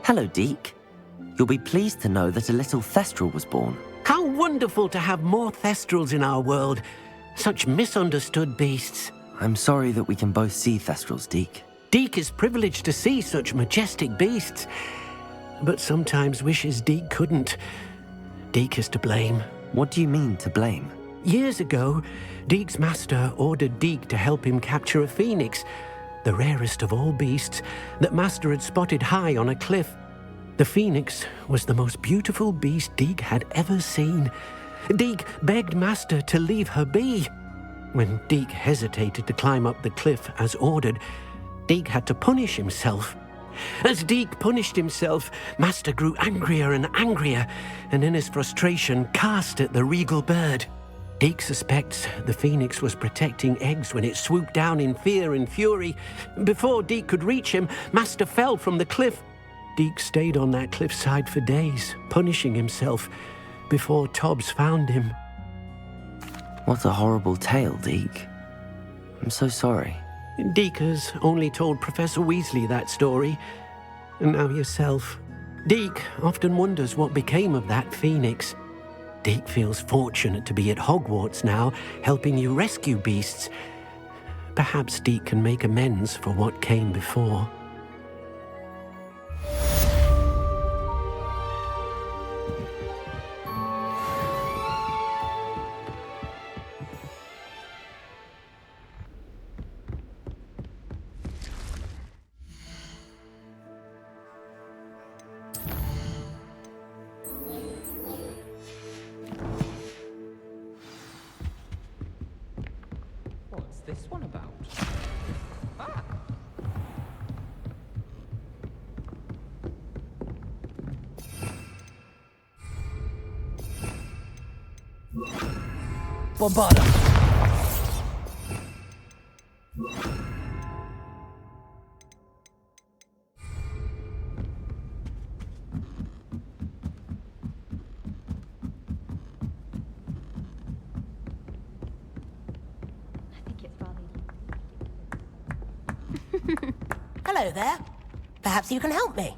Hello, Deke. You'll be pleased to know that a little Thestral was born. How wonderful to have more Thestrals in our world. Such misunderstood beasts. I'm sorry that we can both see Thestrals, Deke. Deke is privileged to see such majestic beasts, but sometimes wishes Deke couldn't. Deke is to blame. What do you mean, to blame? Years ago, Deke's master ordered Deke to help him capture a phoenix, the rarest of all beasts, that master had spotted high on a cliff. The phoenix was the most beautiful beast Deke had ever seen. Deke begged master to leave her be. When Deke hesitated to climb up the cliff as ordered, Deke had to punish himself. As Deke punished himself, master grew angrier and angrier, and in his frustration cast at the regal bird. Deke suspects the phoenix was protecting eggs when it swooped down in fear and fury. Before Deke could reach him, master fell from the cliff. Deke stayed on that cliffside for days, punishing himself, before Tobbs found him. What a horrible tale, Deke. I'm so sorry. Deke has only told Professor Weasley that story, and now yourself. Deke often wonders what became of that phoenix. Deke feels fortunate to be at Hogwarts now, helping you rescue beasts. Perhaps Deke can make amends for what came before. What's this one about? Ah! Bombarda! Hello there. Perhaps you can help me.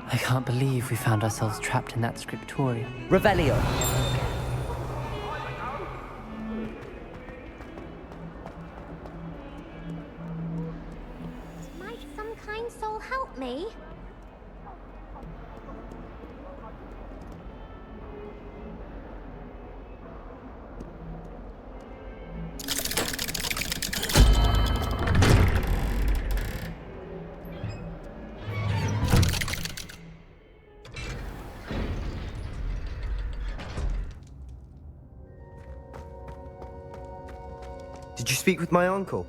I can't believe we found ourselves trapped in that scriptorium. Revelio! Might some kind soul help me? Did you speak with my uncle?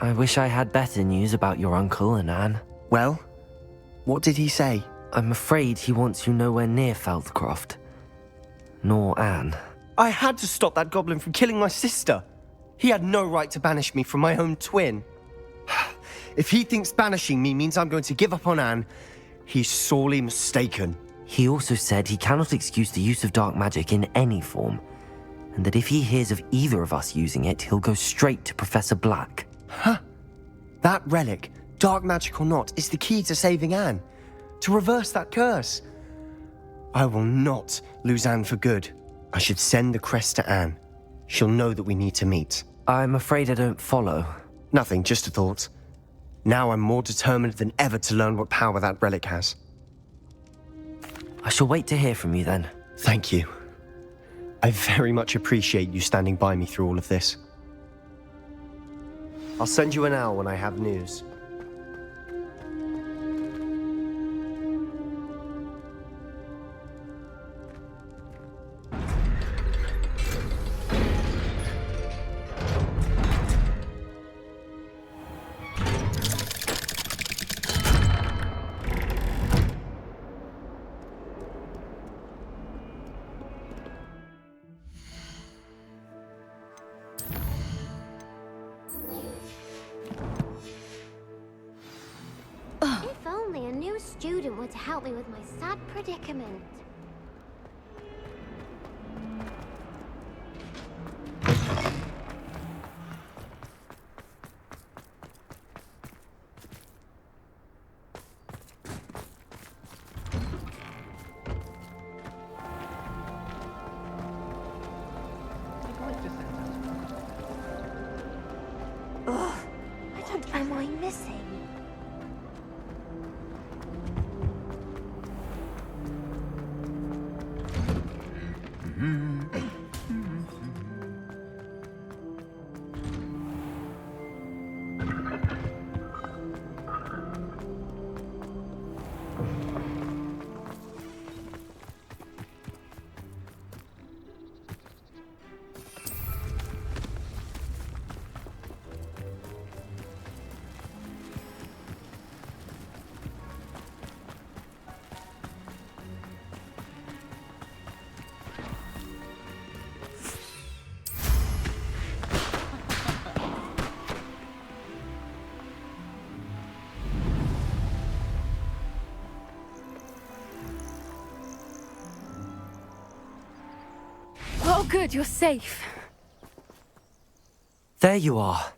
I wish I had better news about your uncle and Anne. Well, what did he say? I'm afraid he wants you nowhere near Feldcroft. Nor Anne. I had to stop that goblin from killing my sister. He had no right to banish me from my own twin. If he thinks banishing me means I'm going to give up on Anne, he's sorely mistaken. He also said he cannot excuse the use of dark magic in any form, and that if he hears of either of us using it, he'll go straight to Professor Black. Huh? That relic, dark magic or not, is the key to saving Anne. To reverse that curse. I will not lose Anne for good. I should send the crest to Anne. She'll know that we need to meet. I'm afraid I don't follow. Nothing, just a thought. Now I'm more determined than ever to learn what power that relic has. I shall wait to hear from you then. Thank you. I very much appreciate you standing by me through all of this. I'll send you an owl when I have news. student were to help me with my sad predicament. Ugh, what am I missing? Oh, good, you're safe. There you are.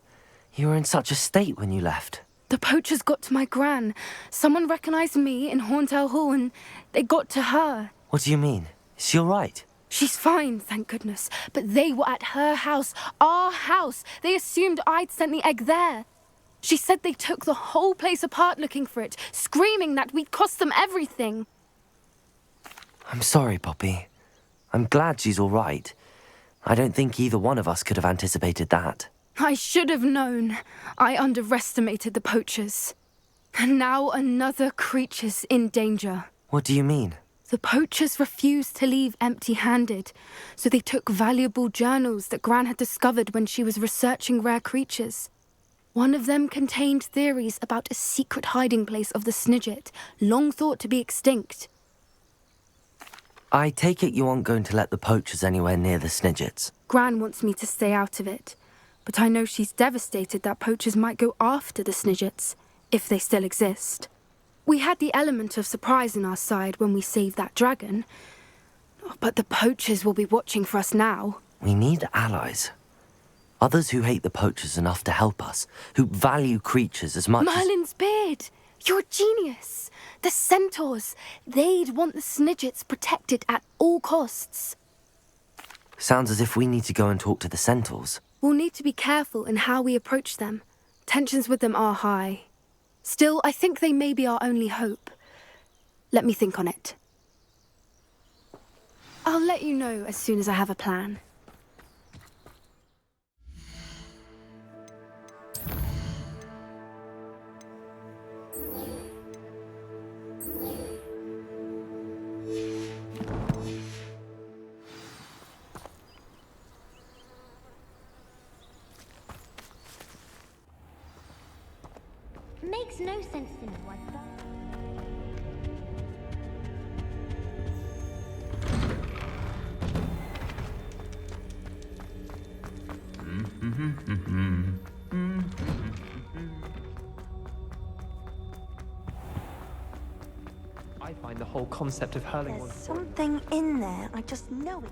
You were in such a state when you left. The poachers got to my gran. Someone recognized me in Horntail Hall and they got to her. What do you mean? Is she all right? She's fine, thank goodness. But they were at her house, our house. They assumed I'd sent the egg there. She said they took the whole place apart looking for it, screaming that we'd cost them everything. I'm sorry, Poppy. I'm glad she's all right. I don't think either one of us could have anticipated that. I should have known. I underestimated the poachers. And now another creature's in danger. What do you mean? The poachers refused to leave empty-handed, so they took valuable journals that Gran had discovered when she was researching rare creatures. One of them contained theories about a secret hiding place of the Snidget, long thought to be extinct. I take it you aren't going to let the poachers anywhere near the Snidgets. Gran wants me to stay out of it, but I know she's devastated that poachers might go after the Snidgets, if they still exist. We had the element of surprise on our side when we saved that dragon, but the poachers will be watching for us now. We need allies. Others who hate the poachers enough to help us, who value creatures as much Merlin's beard! You're a genius! The centaurs! They'd want the Snidgets protected at all costs. Sounds as if we need to go and talk to the centaurs. We'll need to be careful in how we approach them. Tensions with them are high. Still, I think they may be our only hope. Let me think on it. I'll let you know as soon as I have a plan. Makes no sense to me why I find the whole concept of hurling There's one something in there, I just know it.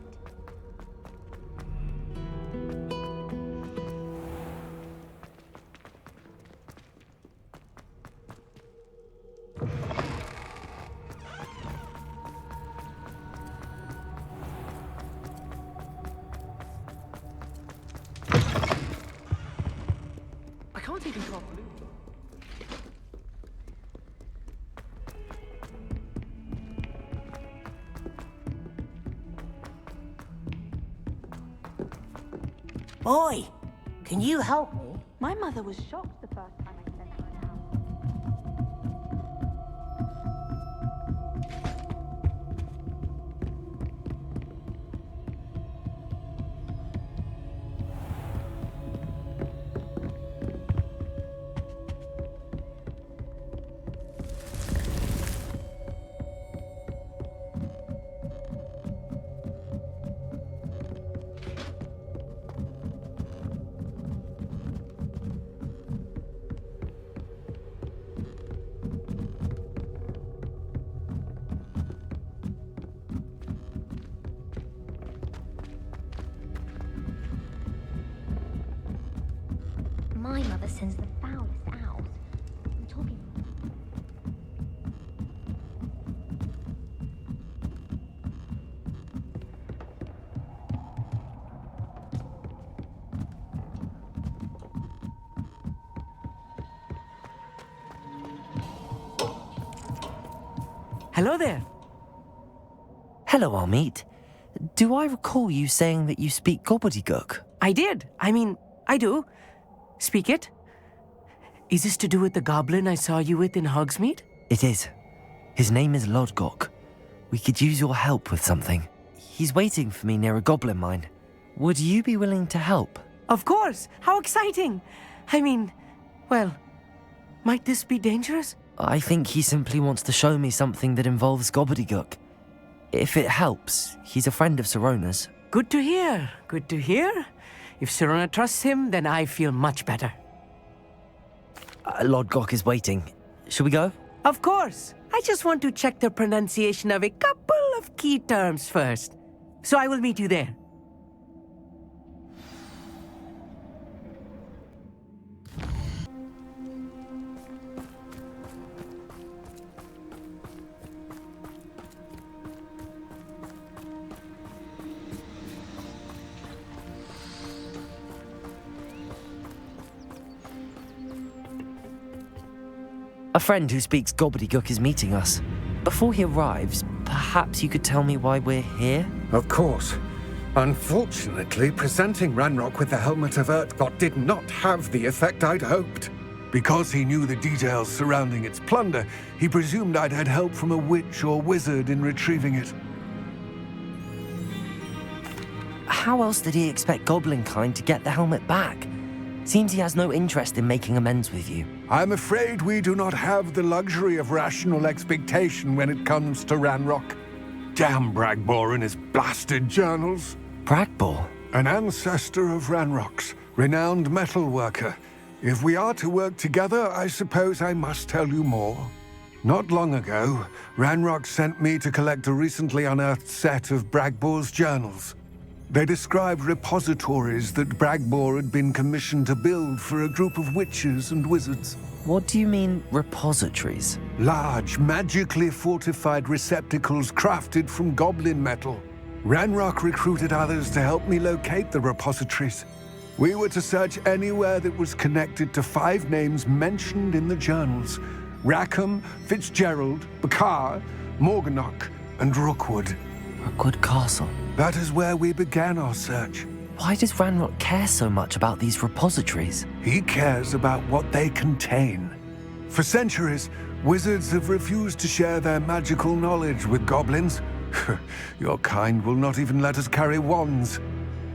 I can't even cast blue. Boy, can you help me? My mother was shocked the first time I sent her out. sends the foulest owls. I'm talking. Hello there. Hello, Amit. Do I recall you saying that you speak gobbledygook? I did. I do. Speak it. Is this to do with the goblin I saw you with in Hogsmeade? It is. His name is Lodgok. We could use your help with something. He's waiting for me near a goblin mine. Would you be willing to help? Of course. How exciting. Well, might this be dangerous? I think he simply wants to show me something that involves gobbledygook. If it helps, he's a friend of Sirona's. Good to hear. Good to hear. If Sirona trusts him, then I feel much better. Lodgok is waiting. Shall we go? Of course. I just want to check the pronunciation of a couple of key terms first. So I will meet you there. A friend who speaks gobbledygook is meeting us. Before he arrives, perhaps you could tell me why we're here? Of course. Unfortunately, presenting Ranrock with the Helmet of Urtkot did not have the effect I'd hoped. Because he knew the details surrounding its plunder, he presumed I'd had help from a witch or wizard in retrieving it. How else did he expect Goblinkind to get the helmet back? Seems he has no interest in making amends with you. I'm afraid we do not have the luxury of rational expectation when it comes to Ranrock. Damn Bragbor and his blasted journals. Bragbor? An ancestor of Ranrock's, renowned metal worker. If we are to work together, I suppose I must tell you more. Not long ago, Ranrock sent me to collect a recently unearthed set of Bragbor's journals. They described repositories that Bragbor had been commissioned to build for a group of witches and wizards. What do you mean, repositories? Large, magically fortified receptacles crafted from goblin metal. Ranrock recruited others to help me locate the repositories. We were to search anywhere that was connected to 5 names mentioned in the journals: Rackham, Fitzgerald, Bakar, Morganach, and Rookwood. Rookwood Castle. That is where we began our search. Why does Ranrock care so much about these repositories? He cares about what they contain. For centuries, wizards have refused to share their magical knowledge with goblins. Your kind will not even let us carry wands.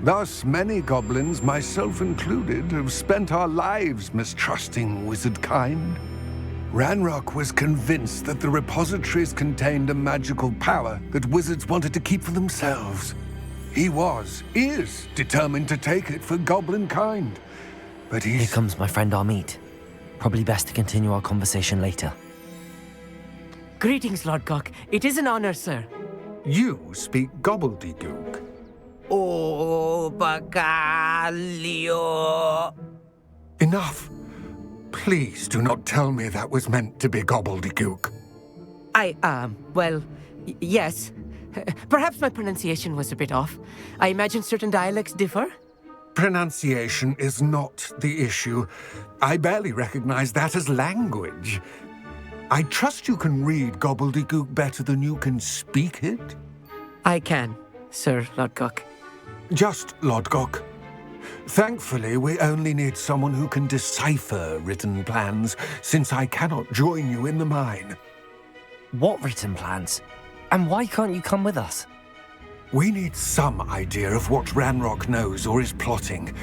Thus, many goblins, myself included, have spent our lives mistrusting wizard kind. Ranrock was convinced that the repositories contained a magical power that wizards wanted to keep for themselves. He is determined to take it for goblin kind. But Here comes my friend Amit. Probably best to continue our conversation later. Greetings, Lodgok. It is an honor, sir. You speak gobbledygook. Oh, Bagalio. Enough. Please do not tell me that was meant to be gobbledygook. Yes. Perhaps my pronunciation was a bit off. I imagine certain dialects differ. Pronunciation is not the issue. I barely recognize that as language. I trust you can read gobbledygook better than you can speak it? I can, Sir Lodgok. Just Lodgok. Thankfully, we only need someone who can decipher written plans, since I cannot join you in the mine. What written plans? And why can't you come with us? We need some idea of what Ranrock knows or is plotting.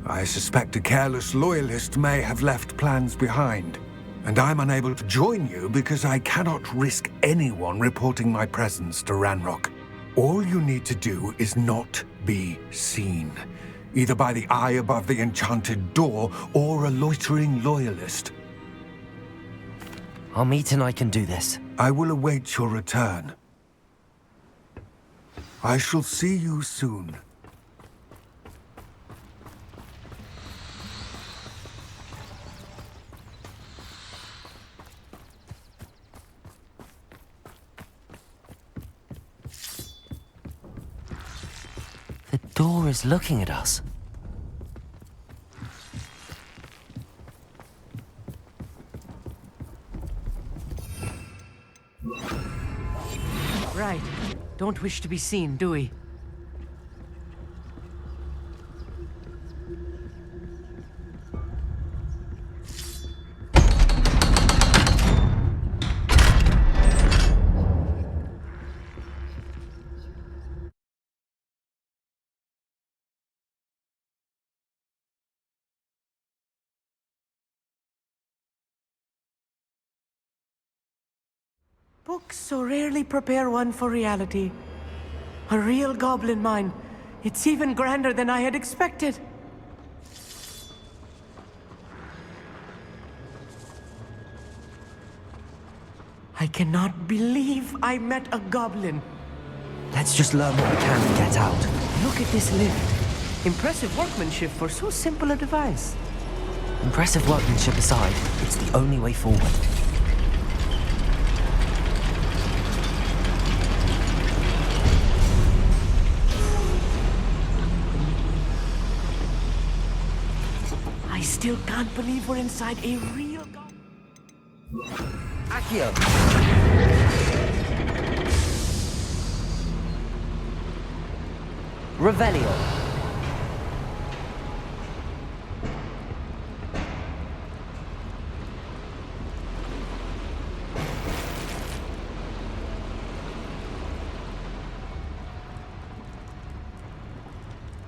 I suspect a careless loyalist may have left plans behind. And I'm unable to join you because I cannot risk anyone reporting my presence to Ranrock. All you need to do is not be seen, either by the eye above the enchanted door or a loitering loyalist. Amit and I can do this. I will await your return. I shall see you soon. door is looking at us. Right. Don't wish to be seen, do we? Books so rarely prepare one for reality. A real goblin mine. It's even grander than I had expected. I cannot believe I met a goblin. Let's just learn what we can and get out. Look at this lift. Impressive workmanship for so simple a device. Impressive workmanship aside, it's the only way forward. I still can't believe we're inside a real goblin. Accio! Revelio!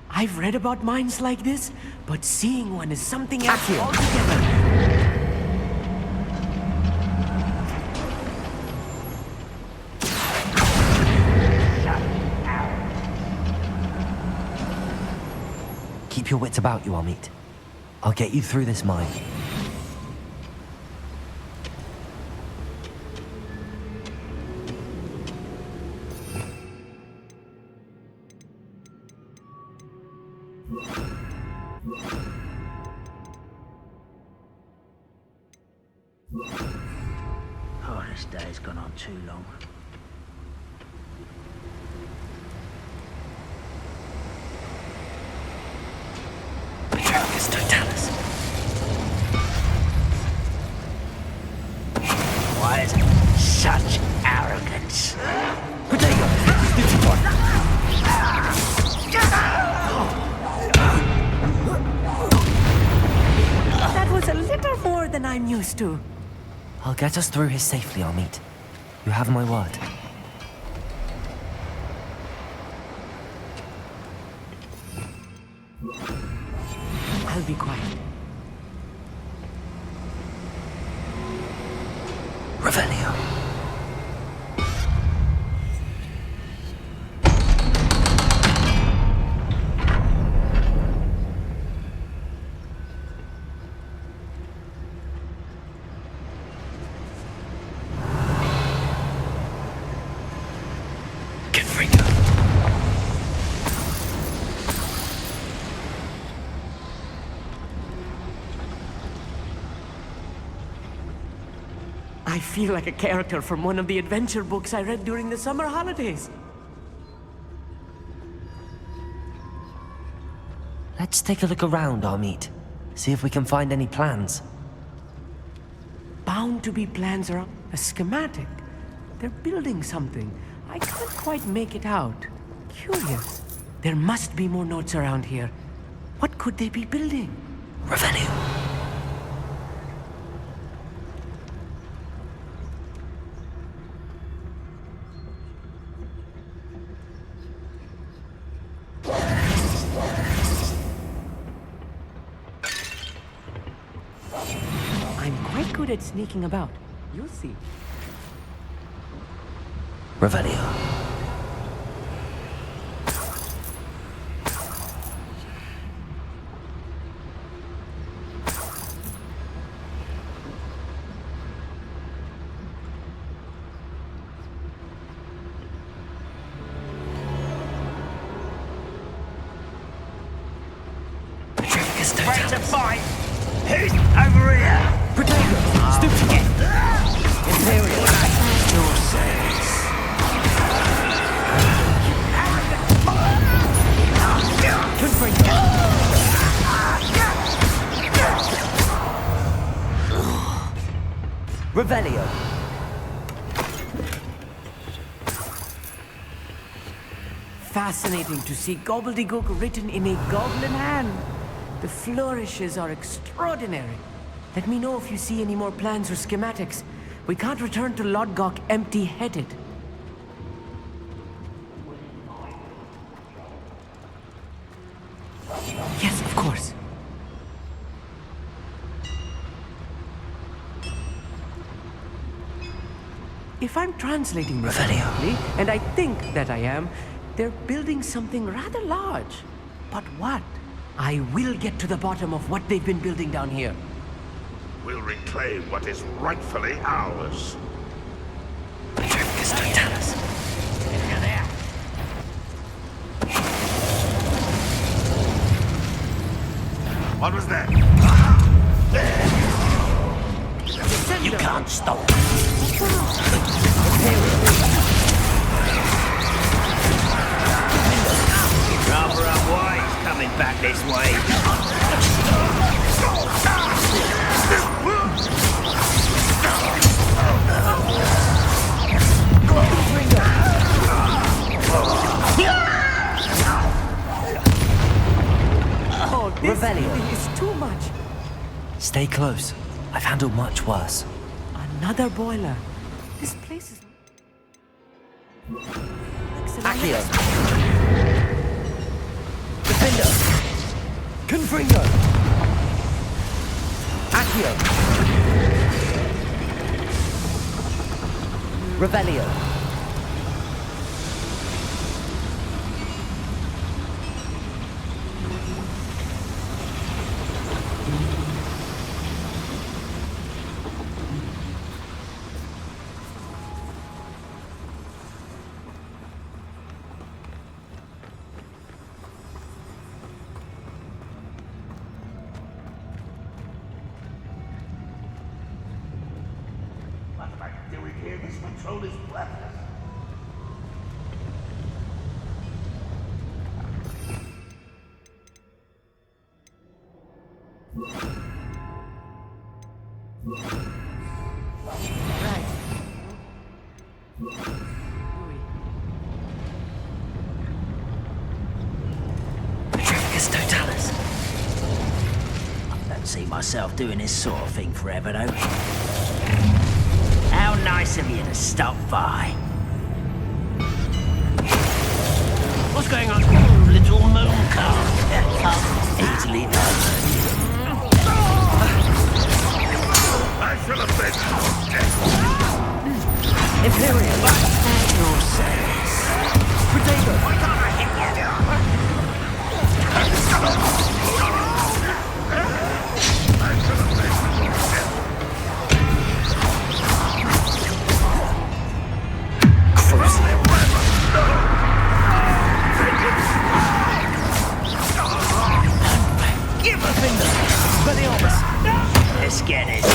I've read about mines like this, but seeing one is something else altogether. Keep your wits about you, Amit. I'll get you through this mine. Oh, this day's gone on too long. Petrarchus Totalis. What? Such arrogance. Potato! Stupid one! That was a little more than I'm used to. I'll get us through here safely, Amit. You have my word. I'll be quiet. Revelio. I feel like a character from one of the adventure books I read during the summer holidays. Let's take a look around, Amit. See if we can find any plans. Bound to be plans around a schematic. They're building something. I can't quite make it out. Curious. There must be more notes around here. What could they be building? Revelio. I'm quite good at sneaking about. You'll see. Revelio. Petrarchus Ready to Totalis. fight? Who's over here? Potato! Stupid! Imperial! Yourselves. Revelio. Fascinating to see gobbledygook written in a goblin hand. The flourishes are extraordinary. Let me know if you see any more plans or schematics. We can't return to Lodgok empty-headed. Yes, of course. If I'm translating this correctly, and I think that I am, they're building something rather large. But what? I will get to the bottom of what they've been building down here. We'll reclaim what is rightfully ours. What was that? You can't stop. Rather unwise coming back this way. Oh, this really is too much. Stay close. I've handled much worse. Another boiler. This place is... Accio. Defender. Confringo. Accio. Revelio. This patrol is breathless. Totalis. I don't see myself doing this sort of thing forever, though. How nice of you to stop by. What's going on? Little moon car. Easily done. I shall have been. Imperium. Your service. Potato. Why can't I hit you? Give a finger. Speliomus. Let's get it.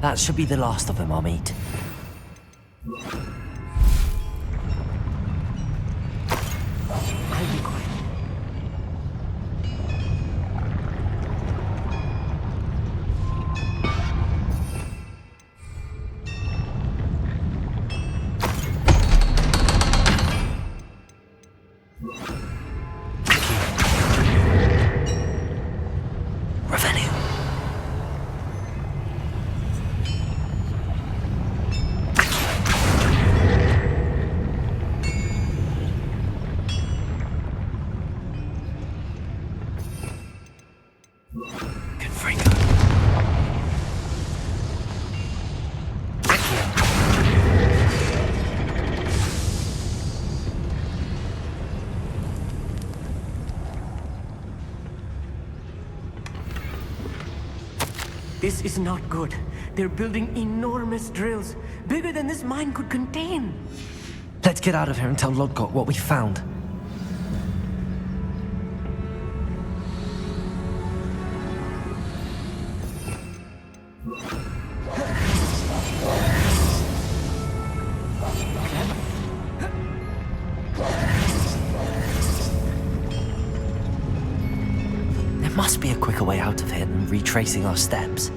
That should be the last of them I'll meet. I'll be quiet. This is not good. They're building enormous drills, bigger than this mine could contain. Let's get out of here and tell Lodgok what we found. There must be a quicker way out of here than retracing our steps.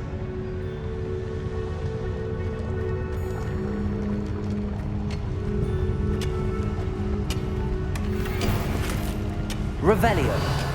Revelio.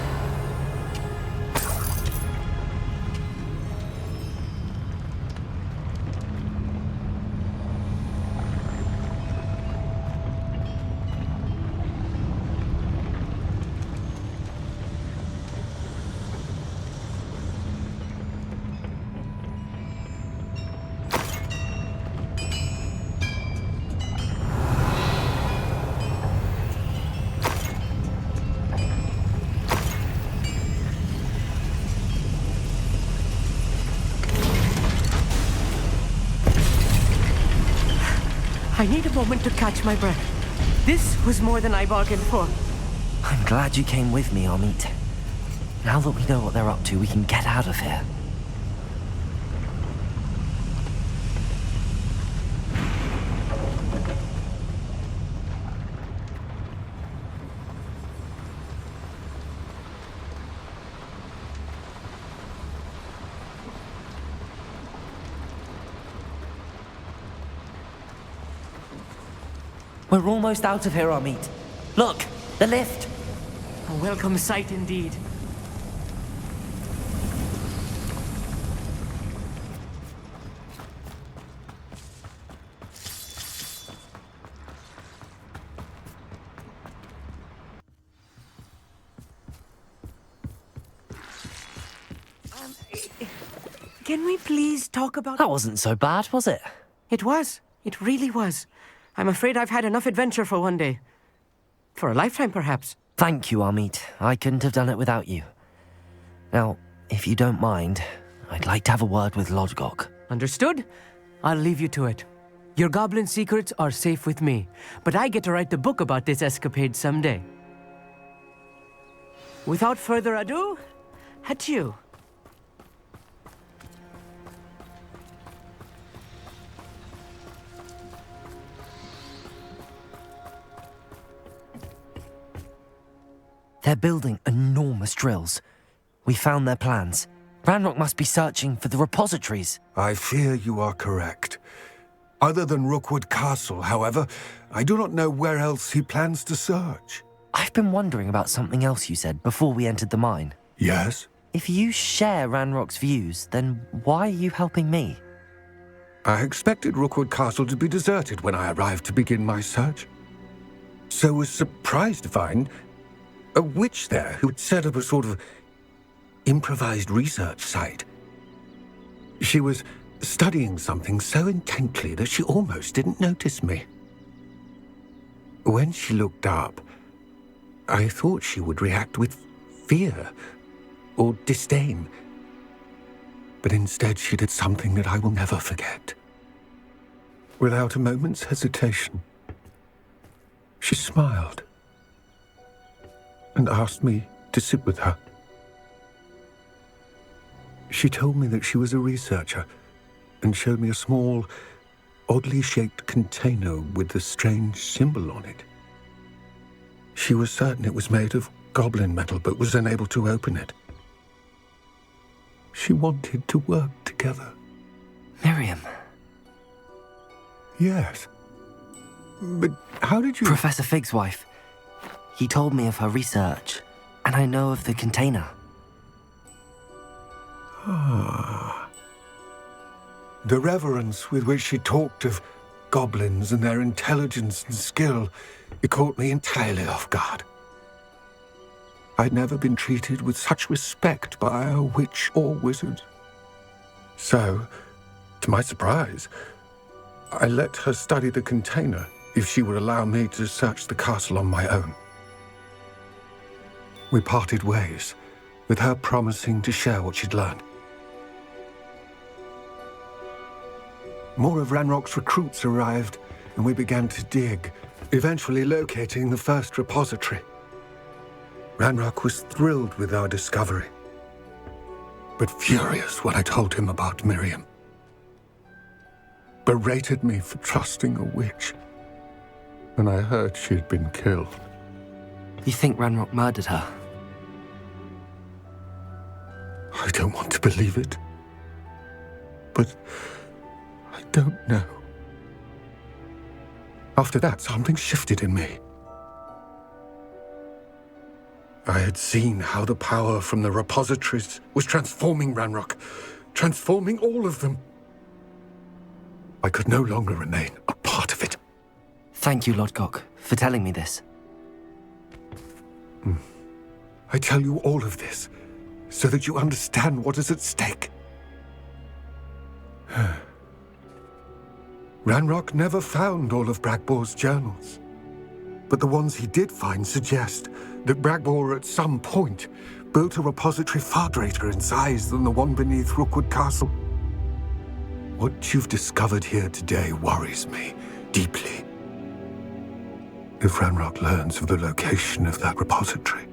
I need a moment to catch my breath. This was more than I bargained for. I'm glad you came with me, Amit. Now that we know what they're up to, we can get out of here. We're almost out of here, Amit. Look, the lift. A welcome sight indeed. Can we please talk about... That wasn't so bad, was it? It was. It really was. I'm afraid I've had enough adventure for one day. For a lifetime, perhaps. Thank you, Amit. I couldn't have done it without you. Now, if you don't mind, I'd like to have a word with Lodgok. Understood? I'll leave you to it. Your goblin secrets are safe with me, but I get to write the book about this escapade someday. Without further ado, adieu. They're building enormous drills. We found their plans. Ranrock must be searching for the repositories. I fear you are correct. Other than Rookwood Castle, however, I do not know where else he plans to search. I've been wondering about something else you said before we entered the mine. Yes? If you share Ranrock's views, then why are you helping me? I expected Rookwood Castle to be deserted when I arrived to begin my search. So was surprised to find a witch there who had set up a sort of improvised research site. She was studying something so intently that she almost didn't notice me. When she looked up, I thought she would react with fear or disdain. But instead she did something that I will never forget. Without a moment's hesitation, she smiled and asked me to sit with her. She told me that she was a researcher and showed me a small, oddly shaped container with a strange symbol on it. She was certain it was made of goblin metal, but was unable to open it. She wanted to work together. Miriam. Yes. But how did you... Professor Fig's wife. He told me of her research, and I know of the container. Ah. The reverence with which she talked of goblins and their intelligence and skill, it caught me entirely off guard. I'd never been treated with such respect by a witch or wizard. So, to my surprise, I let her study the container if she would allow me to search the castle on my own. We parted ways, with her promising to share what she'd learned. more of Ranrock's recruits arrived, and we began to dig, eventually locating the first repository. Ranrock was thrilled with our discovery, but furious when I told him about Miriam. Berated me for trusting a witch, and I heard she had been killed. You think Ranrock murdered her? I don't want to believe it, but I don't know. After that, something shifted in me. I had seen how the power from the repositories was transforming Ranrock, transforming all of them. I could no longer remain a part of it. Thank you, Lodgok, for telling me this. I tell you all of this so that you understand what is at stake. Ranrock never found all of Bragbor's journals, but the ones he did find suggest that Bragbor at some point built a repository far greater in size than the one beneath Rookwood Castle. What you've discovered here today worries me deeply. If Ranrock learns of the location of that repository,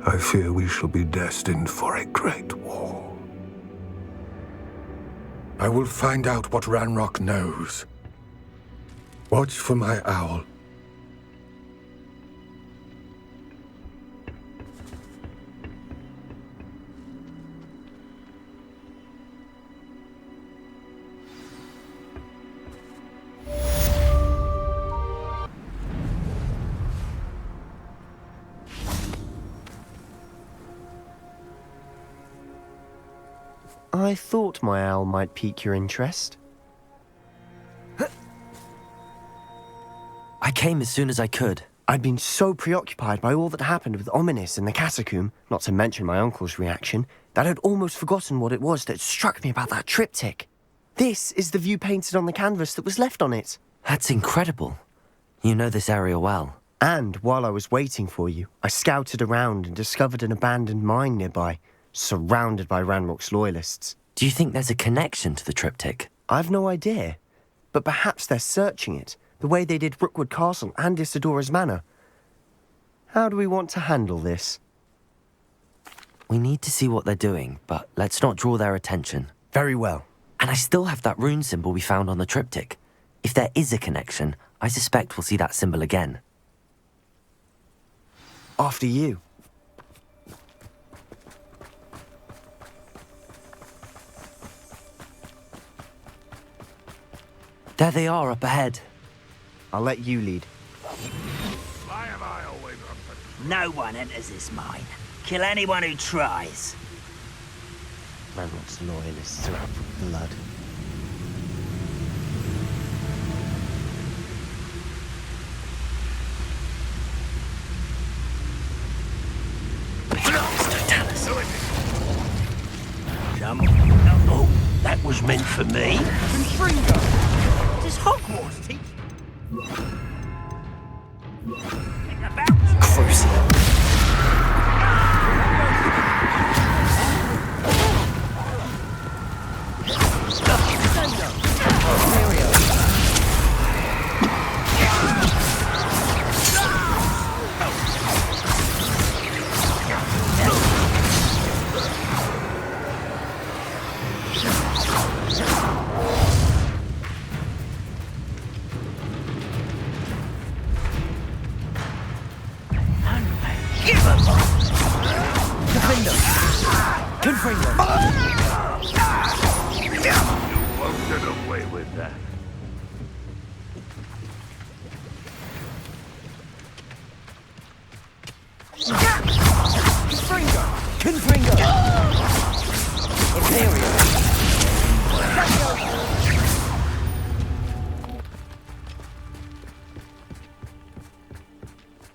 I fear we shall be destined for a great war. I will find out what Ranrock knows. Watch for my owl. I thought my owl might pique your interest. I came as soon as I could. I'd been so preoccupied by all that happened with Ominis and the catacomb, not to mention my uncle's reaction, that I'd almost forgotten what it was that struck me about that triptych. This is the view painted on the canvas that was left on it. That's incredible. You know this area well. And while I was waiting for you, I scouted around and discovered an abandoned mine nearby, surrounded by Ranrock's loyalists. Do you think there's a connection to the triptych? I've no idea, but perhaps they're searching it, the way they did Rookwood Castle and Isidora's Manor. How do we want to handle this? We need to see what they're doing, but let's not draw their attention. Very well. And I still have that rune symbol we found on the triptych. If there is a connection, I suspect we'll see that symbol again. After you. There they are up ahead. I'll let you lead. Why have I always wanted? No one enters this mine. Kill anyone who tries. Ranrock's loyalists are out for blood. Oh, that was meant for me. Does Hogwarts teach? Crucial.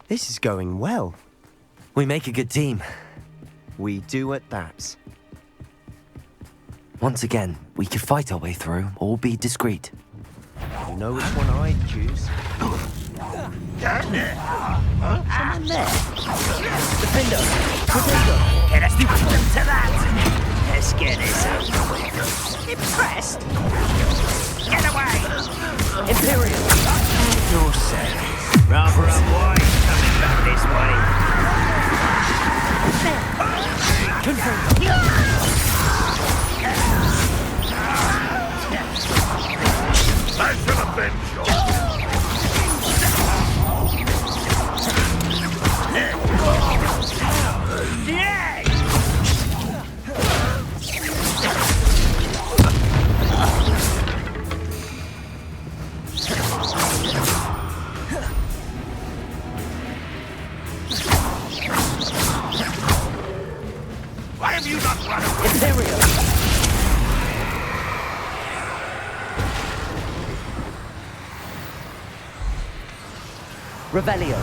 This is going well. We make a good team. We do at that. Once again, we could fight our way through or be discreet. You know which one I'd choose. Someone there. Defender! Get us to that! Let's get this over with. Impressed? Get away! Imperial! Your service. Rather unwise coming back this way. I should have been sure. Why have you not run away? Imperial! Revelio.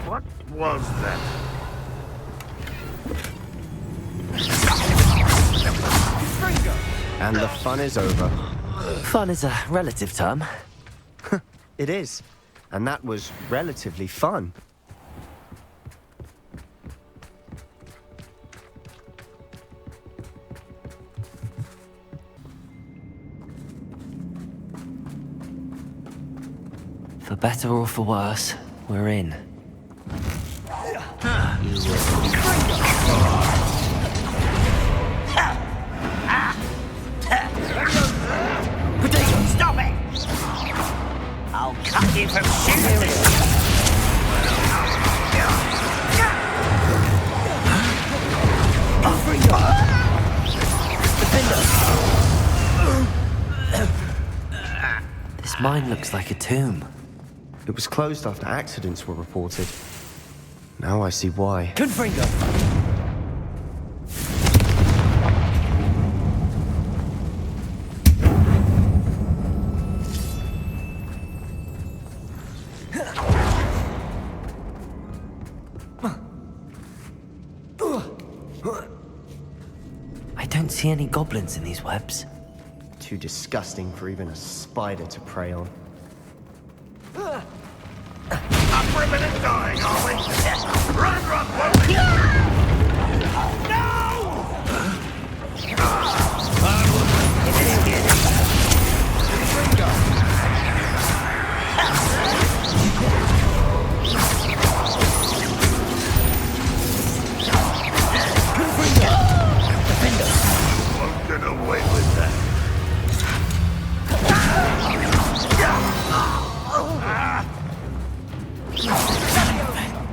What was that? And the fun is over. Fun is a relative term. It is. And that was relatively fun. For better or for worse, we're in. Stop it! I'll cut you from shooting. This mine looks like a tomb. It was closed after accidents were reported. Now I see why. Confringo. I don't see any goblins in these webs. Too disgusting for even a spider to prey on. Up for a minute dying, are we? Run, won't we? No! Won't get away with that.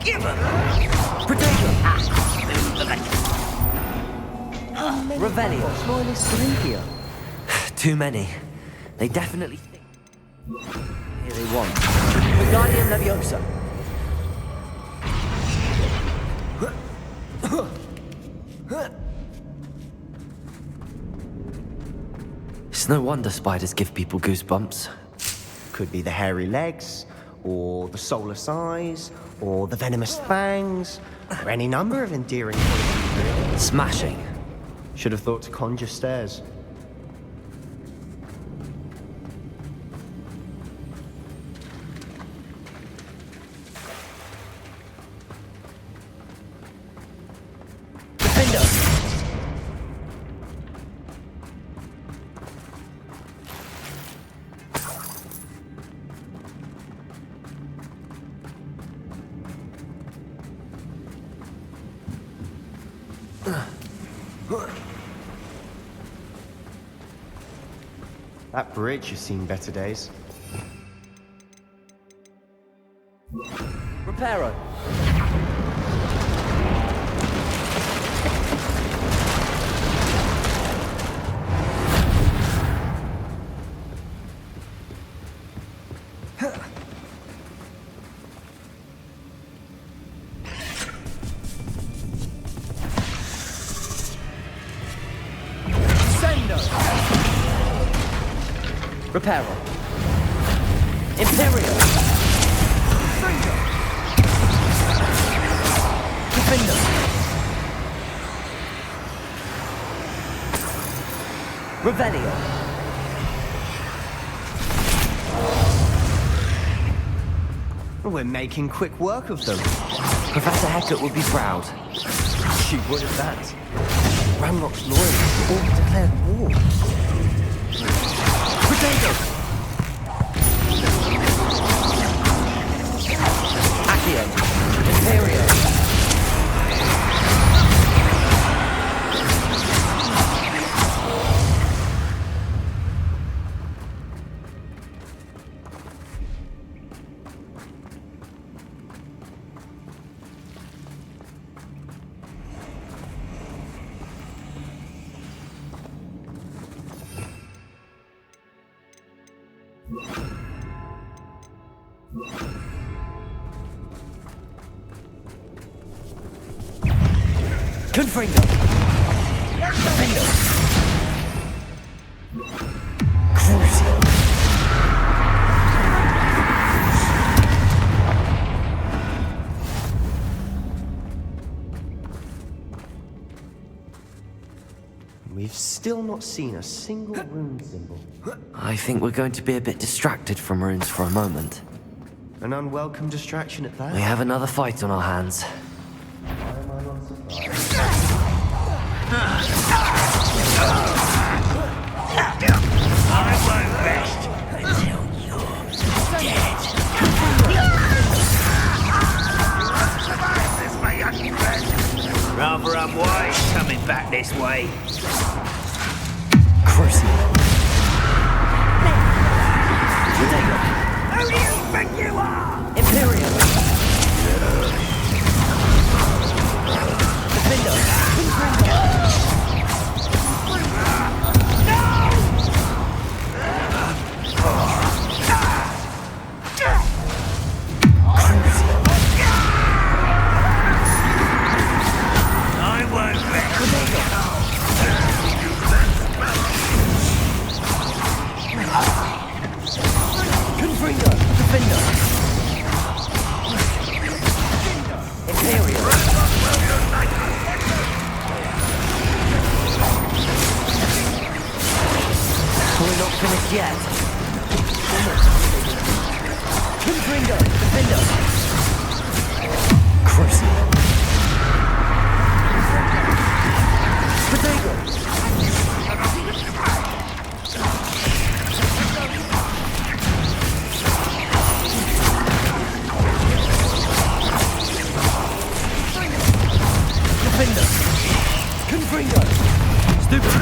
Give him! Revelio. Too many. They definitely think. Here they want. Guardian Leviosa. It's no wonder spiders give people goosebumps. Could be the hairy legs, or the soulless eyes, or the venomous fangs, or any number of endearing qualities. Smashing. Should have thought to conjure stairs. That bridge has seen better days. Reparo. Reparo. Imperial. Defender. Revelio. We're making quick work of them. Professor Hecat would be proud. She would at that. Ranrock's loyalists all declared war. Potato! Accio! Imperio! Confringo! Confringo! Crucio! We've still not seen a single rune symbol. I think we're going to be a bit distracted from runes for a moment. An unwelcome distraction at that. We have another fight on our hands. Why am I not surprised? I won't rest until you're dead. Survive this, my young friend. Rather unwise coming back this way. Crucio! Who do you think you are? Imperial! Defender! I won't rest. Confringo! Defender! Imperial! We're not finished yet. Confringo! Defender! Crucio! Potato! Defender! Confringo! Stupid!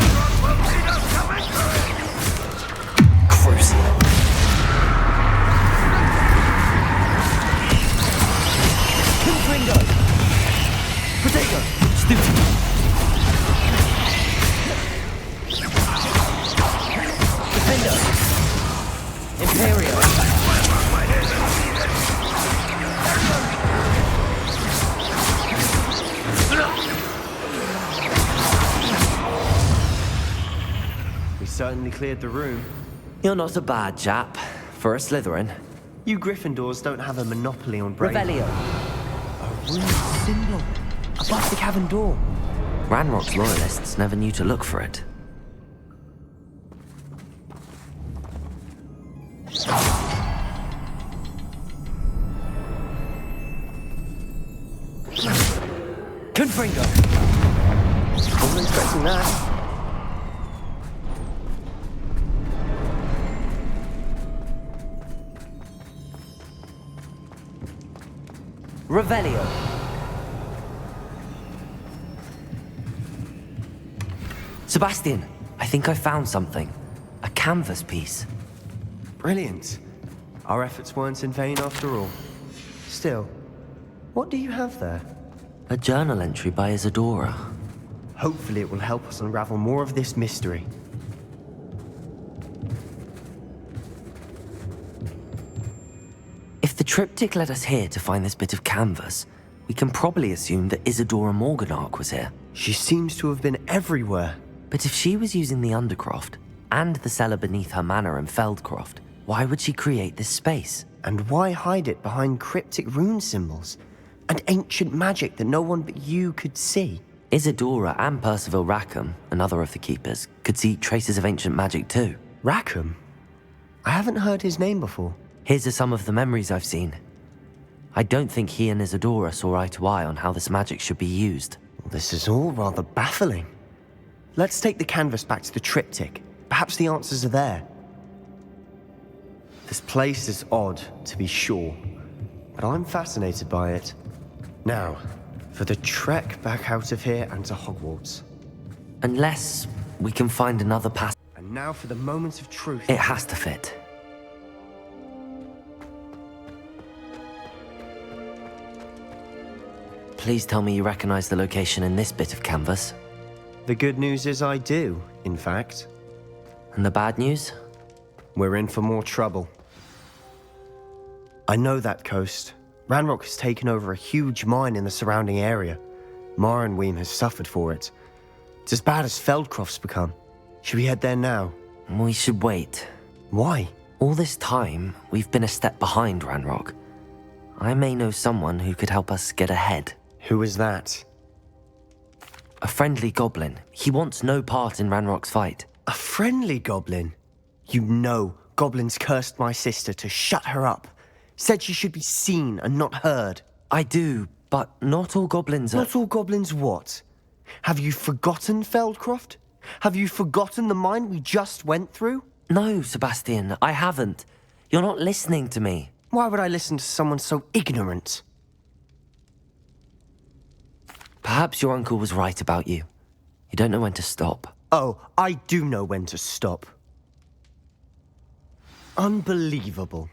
Crucio! Confringo! Potato! Stupid! Defender! Imperial! We certainly cleared the room. You're not a bad chap. For a Slytherin. You Gryffindors don't have a monopoly on bravery. Revelio. A rune symbol above the cavern door. Ranrock's loyalists never knew to look for it. Confringo! Wasn't expecting that. Revelio. Sebastian, I think I found something. A canvas piece. Brilliant. Our efforts weren't in vain after all. Still, what do you have there? A journal entry by Isadora. Hopefully it will help us unravel more of this mystery. If the triptych led us here to find this bit of canvas, we can probably assume that Isadora Morganach was here. She seems to have been everywhere. But if she was using the Undercroft, and the cellar beneath her manor in Feldcroft, why would she create this space? And why hide it behind cryptic rune symbols? And ancient magic that no one but you could see? Isadora and Percival Rackham, another of the Keepers, could see traces of ancient magic too. Rackham? I haven't heard his name before. Here's some of the memories I've seen. I don't think he and Isadora saw eye to eye on how this magic should be used. This is all rather baffling. Let's take the canvas back to the triptych. Perhaps the answers are there. This place is odd, to be sure, but I'm fascinated by it. Now, for the trek back out of here and to Hogwarts. Unless we can find another path. And now for the moment of truth. It has to fit. Please tell me you recognize the location in this bit of canvas. The good news is I do, in fact. And the bad news? We're in for more trouble. I know that coast. Ranrock has taken over a huge mine in the surrounding area. Mornweem has suffered for it. It's as bad as Feldcroft's become. Should we head there now? We should wait. Why? All this time, we've been a step behind Ranrock. I may know someone who could help us get ahead. Who is that? A friendly goblin. He wants no part in Ranrock's fight. A friendly goblin? You know goblins cursed my sister to shut her up. Said she should be seen and not heard. I do, but not all goblins are... Not all goblins what? Have you forgotten Feldcroft? Have you forgotten the mine we just went through? No, Sebastian, I haven't. You're not listening to me. Why would I listen to someone so ignorant? Perhaps your uncle was right about you. You don't know when to stop. Oh, I do know when to stop. Unbelievable.